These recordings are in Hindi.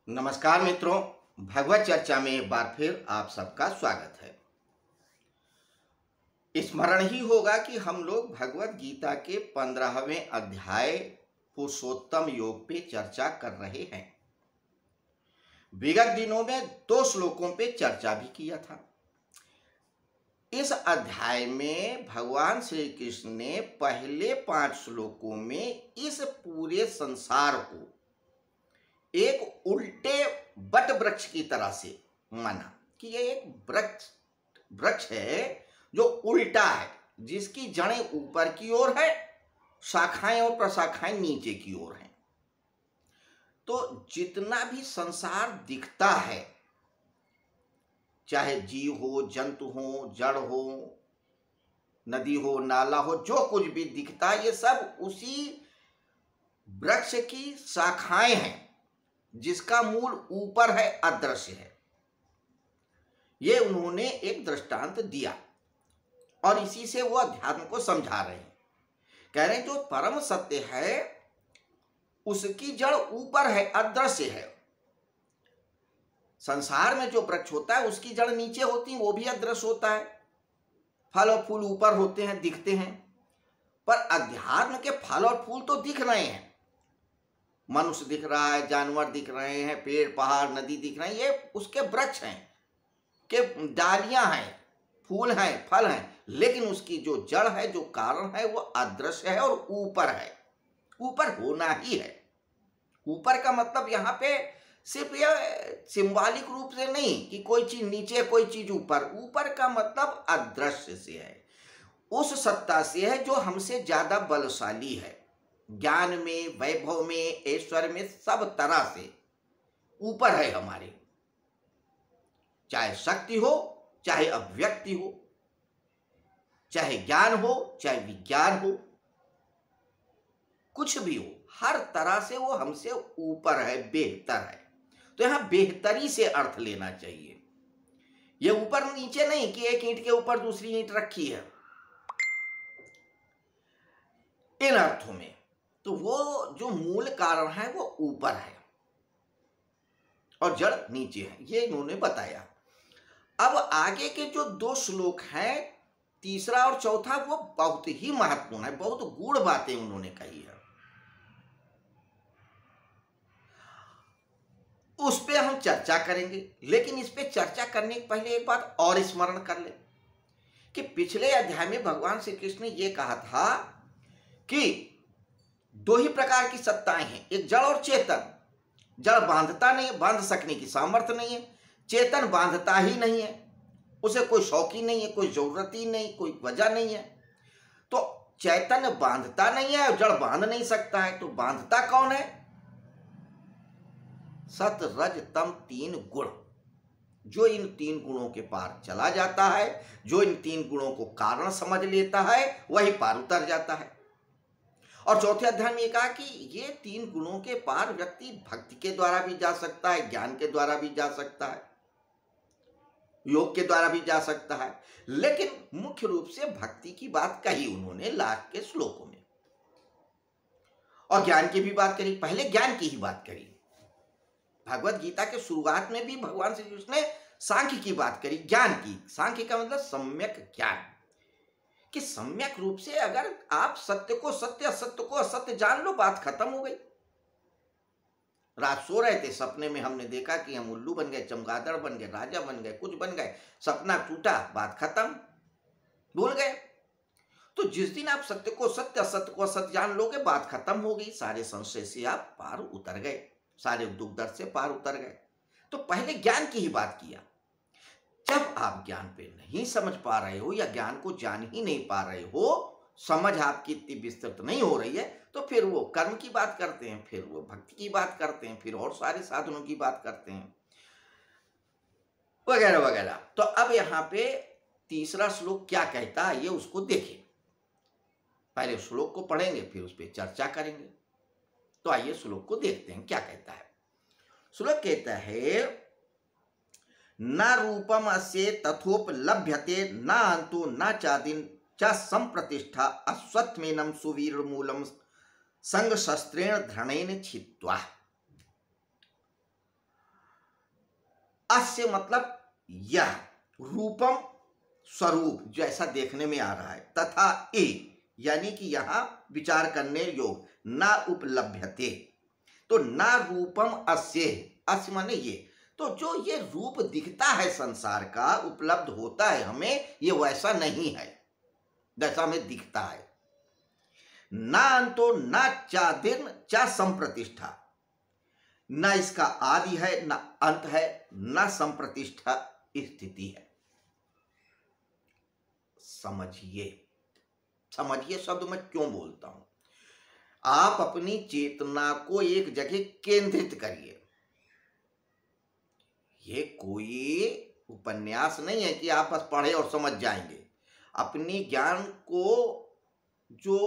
नमस्कार मित्रों, भगवत चर्चा में एक बार फिर आप सबका स्वागत है। स्मरण ही होगा कि हम लोग भगवत गीता के 15वें अध्याय पुरुषोत्तम योग पे चर्चा कर रहे हैं। विगत दिनों में 2 श्लोकों पे चर्चा भी किया था। इस अध्याय में भगवान श्री कृष्ण ने पहले 5 श्लोकों में इस पूरे संसार को एक उल्टे बट वृक्ष की तरह से माना कि यह एक वृक्ष है जो उल्टा है, जिसकी जड़ें ऊपर की ओर है, शाखाएं और प्रशाखाएं नीचे की ओर हैं। तो जितना भी संसार दिखता है, चाहे जीव हो, जंतु हो, जड़ हो, नदी हो, नाला हो, जो कुछ भी दिखता है, ये सब उसी वृक्ष की शाखाएं हैं जिसका मूल ऊपर है, अदृश्य है। ये उन्होंने एक दृष्टांत दिया और इसी से वो अध्यात्म को समझा रहे हैं। कह रहे हैं जो परम सत्य है उसकी जड़ ऊपर है, अदृश्य है। संसार में जो वृक्ष होता है उसकी जड़ नीचे होती है, वो भी अदृश्य होता है। फल और फूल ऊपर होते हैं, दिखते हैं, पर अध्यात्म के फल और फूल तो दिख रहे हैं। मनुष्य दिख रहा है, जानवर दिख रहे हैं, पेड़ पहाड़ नदी दिख रहे हैं, ये उसके वृक्ष हैं, के डालियां हैं, फूल हैं, फल हैं, लेकिन उसकी जो जड़ है, जो कारण है, वो अदृश्य है और ऊपर है। ऊपर होना ही है। ऊपर का मतलब यहाँ पे सिर्फ ये सिंबॉलिक रूप से नहीं कि कोई चीज नीचे कोई चीज ऊपर। ऊपर का मतलब अदृश्य से है, उस सत्ता से है जो हमसे ज्यादा बलशाली है। ज्ञान में, वैभव में, ऐश्वर्य में, सब तरह से ऊपर है हमारे। चाहे शक्ति हो, चाहे अभिव्यक्ति हो, चाहे ज्ञान हो, चाहे विज्ञान हो, कुछ भी हो, हर तरह से वो हमसे ऊपर है, बेहतर है। तो यहां बेहतरी से अर्थ लेना चाहिए। ये ऊपर नीचे नहीं कि एक ईंट के ऊपर दूसरी ईंट रखी है, इन अर्थों में। तो वो जो मूल कारण है वो ऊपर है और जड़ नीचे है, ये इन्होंने बताया। अब आगे के जो 2 श्लोक हैं, तीसरा और चौथा, वो बहुत ही महत्वपूर्ण है, बहुत गूढ़ बातें उन्होंने कही है। उस पे हम चर्चा करेंगे, लेकिन इस पे चर्चा करने के पहले एक बात और स्मरण कर ले कि पिछले अध्याय में भगवान श्री कृष्ण ने यह कहा था कि 2 ही प्रकार की सत्ताएं हैं, एक जड़ और चेतन। जड़ बांधता नहीं, बांध सकने की सामर्थ्य नहीं है। चेतन बांधता ही नहीं है, उसे कोई शौक ही नहीं है, कोई जरूरत ही नहीं, कोई वजह नहीं है। तो चैतन्य बांधता नहीं है और जड़ बांध नहीं सकता है। तो बांधता कौन है? सत रज तम 3 गुण। जो इन 3 गुणों के पार चला जाता है, जो इन 3 गुणों को कारण समझ लेता है, वही पार उतर जाता है। और चौथे अध्याय में कहा कि ये 3 गुणों के पार व्यक्ति भक्ति के द्वारा भी जा सकता है, ज्ञान के द्वारा भी जा सकता है, योग के द्वारा भी जा सकता है। लेकिन मुख्य रूप से भक्ति की बात कही उन्होंने लास्ट के श्लोकों में, और ज्ञान की भी बात करी। पहले ज्ञान की ही बात करी। भगवत गीता के शुरुआत में भी भगवान श्री कृष्ण ने सांख्य की बात करी, ज्ञान की। सांख्य का मतलब सम्यक ज्ञान, कि सम्यक रूप से अगर आप सत्य को सत्य, असत्य को असत्य जान लो, बात खत्म हो गई। रात सो रहे थे, सपने में हमने देखा कि हम उल्लू बन गए, चमगादड़ बन गए, राजा बन गए, कुछ बन गए, सपना टूटा, बात खत्म, भूल गए। तो जिस दिन आप सत्य को सत्य, असत्य को असत्य जान लोगे, बात खत्म हो गई। सारे संशय से आप पार उतर गए, सारे दुख दर्द से पार उतर गए। तो पहले ज्ञान की ही बात किया। जब आप ज्ञान पे नहीं समझ पा रहे हो या ज्ञान को जान ही नहीं पा रहे हो, समझ आपकी इतनी विस्तृत नहीं हो रही है, तो फिर वो कर्म की बात करते हैं, फिर वो भक्ति की बात करते हैं, फिर और सारे साधनों की बात करते हैं, वगैरह वगैरह। तो अब यहाँ पे तीसरा श्लोक क्या कहता है, ये उसको देखें। पहले श्लोक को पढ़ेंगे, फिर उस पर चर्चा करेंगे। तो आइए श्लोक को देखते हैं क्या कहता है। श्लोक कहता है, न रूपम अस्य तथोपलभ्यते न अंतो न चादिन च संप्रतिष्ठा अश्वत्थमेनं सुवीरमूलम संग शस्त्रेण धरणेन छित्त्वा। अस्य मतलब यह, रूपम स्वरूप जैसा देखने में आ रहा है, तथा ए यानी कि यहां विचार करने योग, ना उपलभ्यते, तो ना रूपम अस्य, अस्य माने ये, तो जो ये रूप दिखता है संसार का, उपलब्ध होता है हमें, ये वैसा नहीं है जैसा हमें दिखता है। ना अंतो ना चादिर्न चा संप्रतिष्ठा, न इसका आदि है न अंत है, न संप्रतिष्ठा स्थिति है। समझिए, समझिए शब्द मैं क्यों बोलता हूं। आप अपनी चेतना को एक जगह केंद्रित करिए। ये कोई उपन्यास नहीं है कि आप बस पढ़े और समझ जाएंगे। अपनी ज्ञान को, जो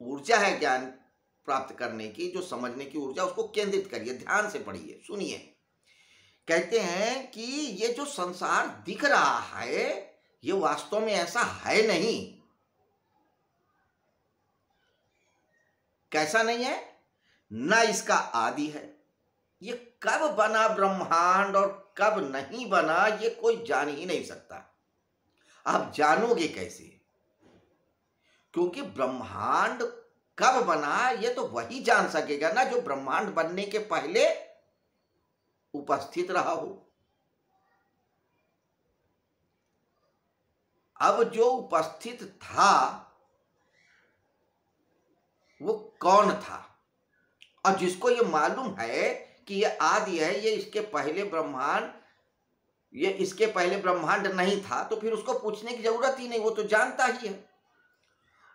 ऊर्जा है ज्ञान प्राप्त करने की, जो समझने की ऊर्जा, उसको केंद्रित करिए, ध्यान से पढ़िए, सुनिए। कहते हैं कि ये जो संसार दिख रहा है, ये वास्तव में ऐसा है नहीं। कैसा नहीं है? ना इसका आदि है, ये कब बना ब्रह्मांड और कब नहीं बना ये कोई जान ही नहीं सकता। आप जानोगे कैसे? क्योंकि ब्रह्मांड कब बना ये तो वही जान सकेगा ना जो ब्रह्मांड बनने के पहले उपस्थित रहा हो। अब जो उपस्थित था वो कौन था? और जिसको ये मालूम है कि ये आदि है, ये इसके पहले ब्रह्मांड, ये इसके पहले ब्रह्मांड नहीं था, तो फिर उसको पूछने की जरूरत ही नहीं, वो तो जानता ही है।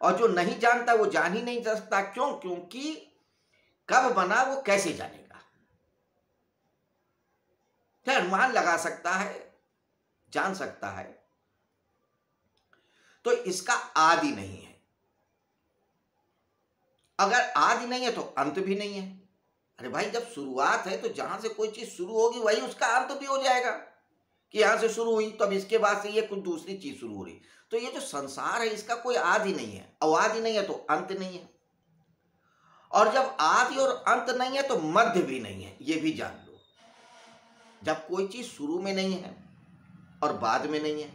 और जो नहीं जानता वो जान ही नहीं सकता। क्यों? क्योंकि कब बना वो कैसे जानेगा? क्या अनुमान लगा सकता है, जान सकता है, तो इसका आदि नहीं है। अगर आदि नहीं है तो अंत भी नहीं है। अरे भाई, जब शुरुआत है तो जहां से कोई चीज शुरू होगी वही उसका अंत भी हो जाएगा, कि यहां से शुरू हुई तो अब इसके बाद से ये कुछ दूसरी चीज शुरू हो रही। तो ये जो संसार है इसका कोई आदि नहीं है, और आदि नहीं है तो अंत नहीं है। और जब आदि और अंत नहीं है तो मध्य भी नहीं है, ये भी जान लो। जब कोई चीज शुरू में नहीं है और बाद में नहीं है,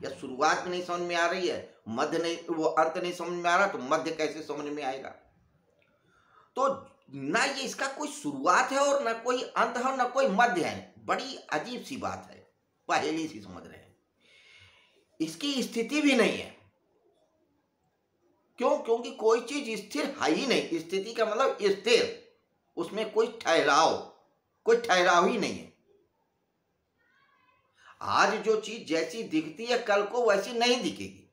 या शुरुआत में नहीं समझ में आ रही है, मध्य नहीं, वो अंत नहीं समझ में आ रहा, तो मध्य कैसे समझ में आएगा? तो ना ये इसका कोई शुरुआत है और ना कोई अंत है और ना कोई मध्य है। बड़ी अजीब सी बात है, पहेली सी समझ रहे हैं। इसकी स्थिति भी नहीं है। क्यों? क्योंकि कोई चीज स्थिर है ही नहीं। स्थिति का मतलब स्थिर, उसमें कोई ठहराव ही नहीं है। आज जो चीज जैसी दिखती है कल को वैसी नहीं दिखेगी।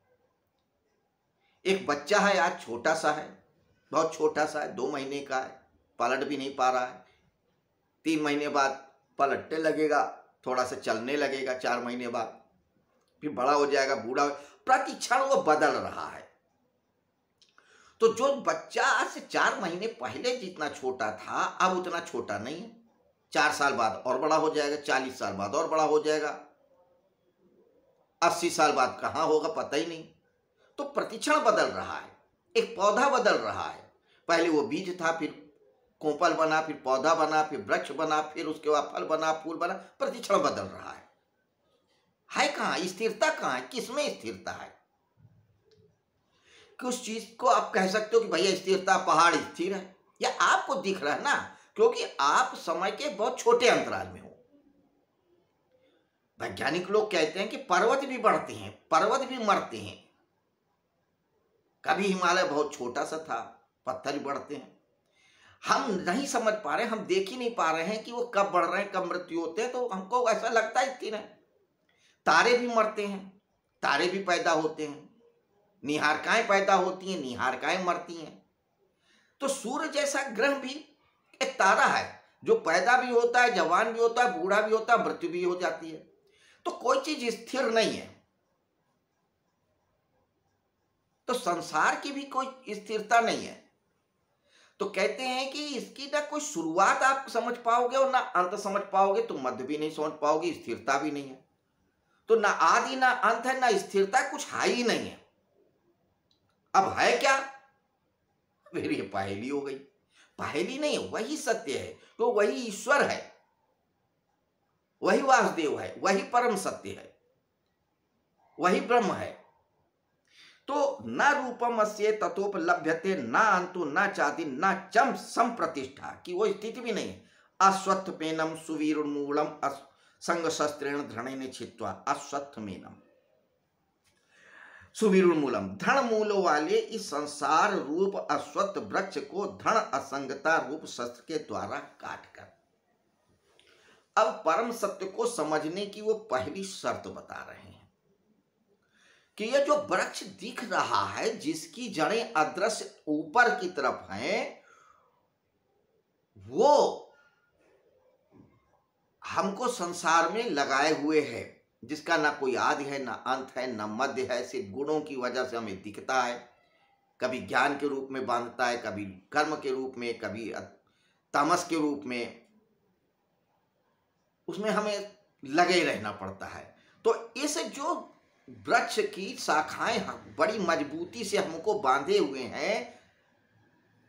एक बच्चा है, आज छोटा सा है, बहुत छोटा सा है, 2 महीने का है, पलट भी नहीं पा रहा है। 3 महीने बाद पलटने लगेगा, थोड़ा सा चलने लगेगा, 4 महीने बाद फिर बड़ा हो जाएगा, बूढ़ा। प्रति क्षण वो बदल रहा है। तो जो बच्चा आज से 4 महीने पहले जितना छोटा था अब उतना छोटा नहीं है। 4 साल बाद और बड़ा हो जाएगा, 40 साल बाद और बड़ा हो जाएगा, 80 साल बाद कहाँ होगा पता ही नहीं। तो प्रतिक्षण बदल रहा है। एक पौधा बदल रहा है, पहले वो बीज था, फिर कोपल बना, फिर पौधा बना, फिर वृक्ष बना, फिर उसके बाद फल बना, फूल बना। प्रतिक्षण बदल रहा है कहाँ? स्थिरता कहाँ है? किसमें स्थिरता है? कि उस चीज को आप कह सकते हो कि भैया स्थिरता, पहाड़ स्थिर है, या आपको दिख रहा है ना, क्योंकि आप समय के बहुत छोटे अंतराल में हो। वैज्ञानिक लोग कहते हैं कि पर्वत भी बढ़ते हैं, पर्वत भी मरते हैं। कभी हिमालय बहुत छोटा सा था, पत्थर बढ़ते हैं। हम नहीं समझ पा रहे, हम देख ही नहीं पा रहे हैं कि वो कब बढ़ रहे हैं, कब मृत्यु होते हैं। तो हमको ऐसा लगता है स्थिर है। तारे भी मरते हैं, तारे भी पैदा होते हैं, निहारिकाएं पैदा होती हैं, निहारिकाएं मरती हैं। तो सूर्य जैसा ग्रह भी एक तारा है जो पैदा भी होता है, जवान भी होता है, बूढ़ा भी होता है, मृत्यु भी हो जाती है। तो कोई चीज स्थिर नहीं है। तो संसार की भी कोई स्थिरता नहीं है। तो कहते हैं कि इसकी ना कोई शुरुआत आप समझ पाओगे और ना अंत समझ पाओगे, तो मध्य भी नहीं समझ पाओगे, स्थिरता भी नहीं है। तो ना आदि ना अंत है, ना स्थिरता, कुछ है ही नहीं है। अब है क्या? फिर ये पहेली हो गई। पहेली नहीं है, वही सत्य है, तो वही ईश्वर है। वही वासुदेव है, वही परम सत्य है, वही ब्रह्म है। तो न रूपम अस्य ततोपलभ्यते न अंतो न चादि न चम संप्रतिष्ठा, की वो स्थिति भी नहीं है। अश्वत्थमेनम सुवीरुन्मूलम संग शस्त्रेण धृणेन छित्त्वा, अश्वत्थमेनम सुवीरुन्मूलम, धृण मूल वाले इस संसार रूप अश्वत्थ वृक्ष को धृण असंगता रूप शस्त्र के द्वारा काट कर, अब परम सत्य को समझने की वो पहली शर्त बता रहे हैं कि यह जो वृक्ष दिख रहा है, जिसकी जड़ें अदृश्य ऊपर की तरफ हैं, वो हमको संसार में लगाए हुए है, जिसका ना कोई आदि है, ना अंत है, ना मध्य है, सिर्फ गुणों की वजह से हमें दिखता है। कभी ज्ञान के रूप में बांधता है, कभी कर्म के रूप में, कभी तामस के रूप में, उसमें हमें लगे रहना पड़ता है। तो इस जो वृक्ष की शाखाएं बड़ी मजबूती से हमको बांधे हुए हैं,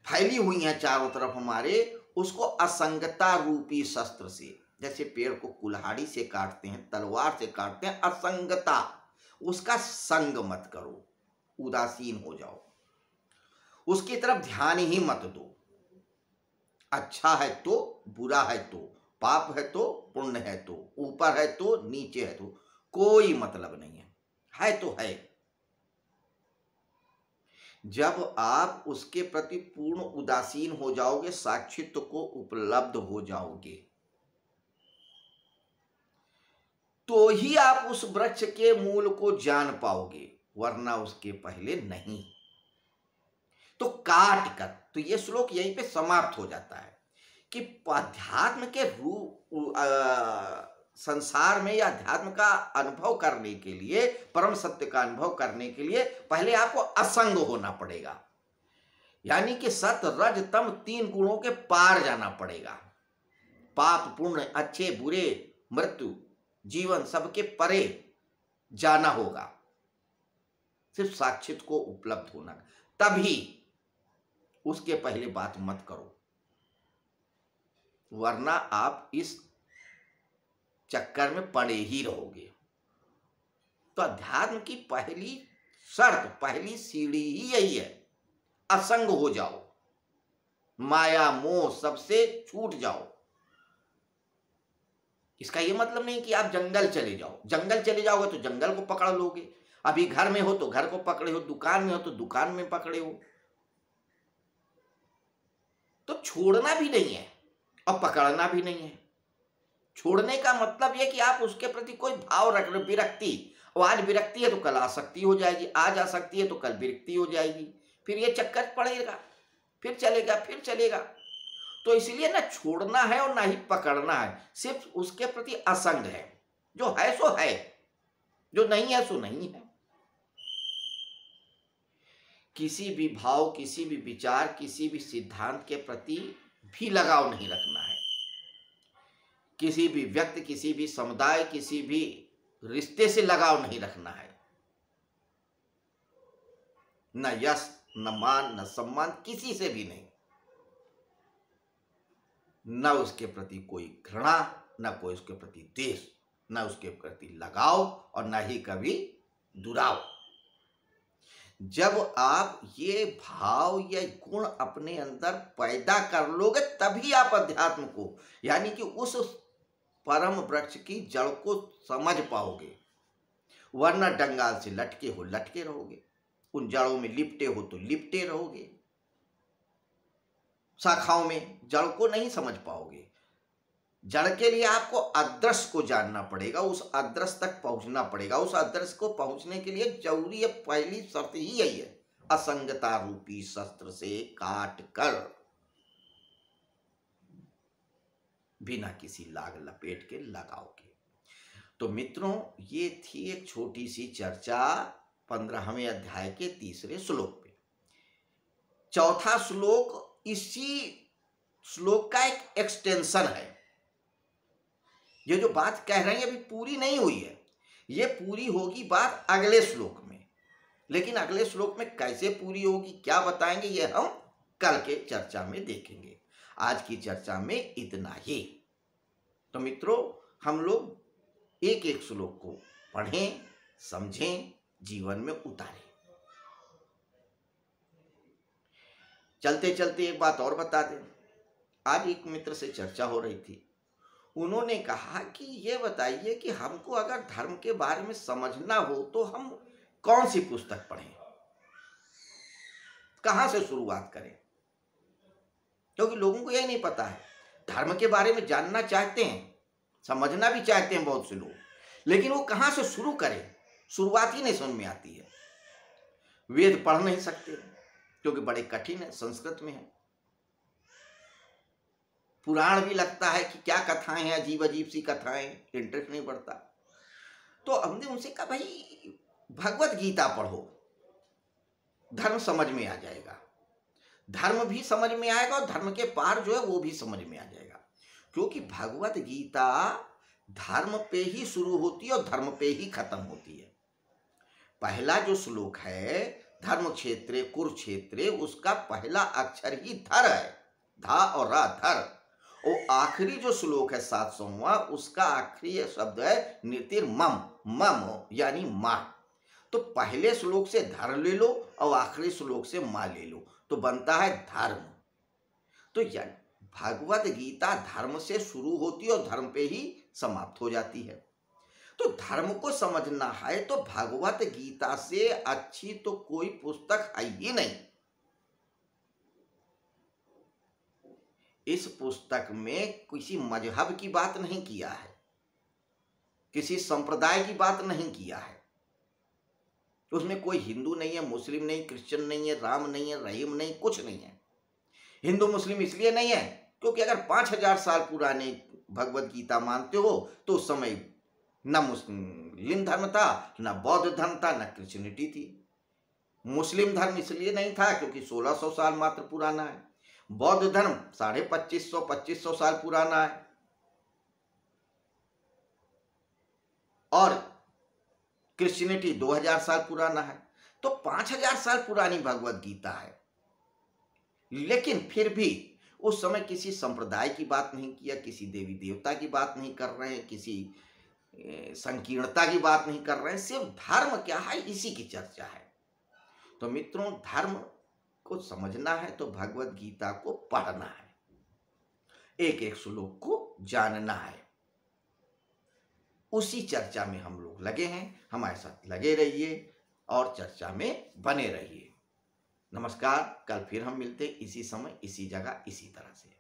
फैली हुई हैं चारों तरफ हमारे, उसको असंगता रूपी शस्त्र से, जैसे पेड़ को कुल्हाड़ी से काटते हैं, तलवार से काटते हैं, असंगता, उसका संग मत करो, उदासीन हो जाओ, उसकी तरफ ध्यान ही मत दो। अच्छा है तो, बुरा है तो, पाप है तो, पुण्य है तो, ऊपर है तो, नीचे है तो, कोई मतलब नहीं है तो है। जब आप उसके प्रति पूर्ण उदासीन हो जाओगे, साक्षित्व को उपलब्ध हो जाओगे, तो ही आप उस वृक्ष के मूल को जान पाओगे, वरना उसके पहले नहीं। तो काट कर, तो ये श्लोक यहीं पे समाप्त हो जाता है कि अध्यात्म के रूप संसार में या अध्यात्म का अनुभव करने के लिए, परम सत्य का अनुभव करने के लिए पहले आपको असंग होना पड़ेगा, यानी कि सत रज तम तीन गुणों के पार जाना पड़ेगा। पाप पुण्य, अच्छे बुरे, मृत्यु जीवन, सबके परे जाना होगा, सिर्फ साक्षित को उपलब्ध होना, तभी। उसके पहले बात मत करो, वरना आप इस चक्कर में पड़े ही रहोगे। तो अध्यात्म की पहली शर्त, पहली सीढ़ी ही यही है, असंग हो जाओ, माया मोह सबसे छूट जाओ। इसका यह मतलब नहीं कि आप जंगल चले जाओ, जंगल चले जाओगे तो जंगल को पकड़ लोगे, अभी घर में हो तो घर को पकड़े हो, दुकान में हो तो दुकान में पकड़े हो, तो छोड़ना भी नहीं है और पकड़ना भी नहीं है। छोड़ने का मतलब यह कि आप उसके प्रति कोई भाव रख रहे, विरक्ति, और आज विरक्ति है तो कल आसक्ति हो जाएगी, आज आसक्ति है तो कल विरक्ति हो जाएगी, फिर ये चक्कर पड़ेगा, फिर चलेगा, फिर चलेगा। तो इसलिए ना छोड़ना है और ना ही पकड़ना है, सिर्फ उसके प्रति असंग है, जो है सो है, जो नहीं है सो नहीं है। किसी भी भाव, किसी भी विचार, किसी भी सिद्धांत के प्रति भी लगाव नहीं रखना है। किसी भी व्यक्ति, किसी भी समुदाय, किसी भी रिश्ते से लगाव नहीं रखना है। न यश, न मान, न सम्मान, किसी से भी नहीं। न उसके प्रति कोई घृणा, न कोई उसके प्रति द्वेष, न उसके प्रति लगाव, और न ही कभी दुराव। जब आप ये भाव या गुण अपने अंदर पैदा कर लोगे, तभी आप अध्यात्म को, यानी कि उस परम वृक्ष की जड़ को समझ पाओगे। वरना डंगाल से लटके हो, लटके रहोगे, उन जड़ों में लिपटे हो तो लिपटे रहोगे, शाखाओं में जड़ को नहीं समझ पाओगे। जड़ के लिए आपको अदृश्य को जानना पड़ेगा, उस अदृश्य तक पहुंचना पड़ेगा। उस अदृश्य को पहुंचने के लिए जरूरी है, पहली शर्त ही यही है, असंगता रूपी शस्त्र से काट कर, बिना किसी लाग लपेट के लगाओगे। तो मित्रों, ये थी एक छोटी सी चर्चा 15वें अध्याय के तीसरे श्लोक पे। चौथा श्लोक इसी श्लोक का एक एक्सटेंशन है। ये जो बात कह रहे हैं अभी पूरी नहीं हुई है, ये पूरी होगी बात अगले श्लोक में। लेकिन अगले श्लोक में कैसे पूरी होगी, क्या बताएंगे, ये हम कल के चर्चा में देखेंगे। आज की चर्चा में इतना ही। तो मित्रों, हम लोग एक एक श्लोक को पढ़ें, समझें, जीवन में उतारें। चलते चलते एक बात और बता दें। आज एक मित्र से चर्चा हो रही थी। उन्होंने कहा कि ये बताइए कि हमको अगर धर्म के बारे में समझना हो तो हम कौन सी पुस्तक पढ़ें, कहां से शुरुआत करें? क्योंकि लोगों को यही नहीं पता है। धर्म के बारे में जानना चाहते हैं, समझना भी चाहते हैं बहुत से लोग, लेकिन वो कहां से शुरू करें, शुरुआत ही नहीं समझ में आती है। वेद पढ़ नहीं सकते क्योंकि बड़े कठिन है, संस्कृत में है। पुराण भी लगता है कि क्या कथाएं हैं, अजीब अजीब सी कथाएं, इंटरेस्ट नहीं बढ़ता। तो हमने उनसे कहा भाई भगवत गीता पढ़ो, धर्म समझ में आ जाएगा, धर्म भी समझ में आएगा और धर्म के पार जो है वो भी समझ में आ जाएगा। क्योंकि भगवत गीता धर्म पे ही शुरू होती है और धर्म पे ही खत्म होती है। पहला जो श्लोक है धर्म क्षेत्रे कुरुक्षेत्रे, उसका पहला अक्षर ही धर है, धा और रा, धर। और आखिरी जो श्लोक है 700वां, उसका आखिरी शब्द है निर्तिर मम, मम यानी मां। तो पहले श्लोक से धर ले लो और आखिरी श्लोक से मां ले लो तो बनता है धर्म। तो यानी भगवत गीता धर्म से शुरू होती है और धर्म पे ही समाप्त हो जाती है। तो धर्म को समझना है तो भगवत गीता से अच्छी तो कोई पुस्तक है ही नहीं। इस पुस्तक में किसी मजहब की बात नहीं किया है, किसी संप्रदाय की बात नहीं किया है। उसमें कोई हिंदू नहीं है, मुस्लिम नहीं, क्रिश्चियन नहीं है, राम नहीं है, रहीम नहीं, कुछ नहीं है। हिंदू मुस्लिम इसलिए नहीं है क्योंकि अगर 5000 साल पुराने भगवत गीता मानते हो तो उस समय न मुस्लिम धर्म था, न बौद्ध धर्म था, न क्रिश्चियनिटी थी। मुस्लिम धर्म इसलिए नहीं था क्योंकि 1600 साल मात्र पुराना है। बौद्ध धर्म 2500 साल पुराना है। और क्रिश्चियनिटी 2000 साल पुराना है। तो 5000 साल पुरानी भगवत गीता है। लेकिन फिर भी उस समय किसी संप्रदाय की बात नहीं किया, किसी देवी देवता की बात नहीं कर रहे हैं, किसी संकीर्णता की बात नहीं कर रहे हैं, सिर्फ धर्म क्या है इसी की चर्चा है। तो मित्रों, धर्म को समझना है तो भगवत गीता को पढ़ना है, एक एक श्लोक को जानना है। उसी चर्चा में हम लोग लगे हैं। हमारे साथ लगे रहिए और चर्चा में बने रहिए। नमस्कार। कल फिर हम मिलते इसी समय, इसी जगह, इसी तरह से।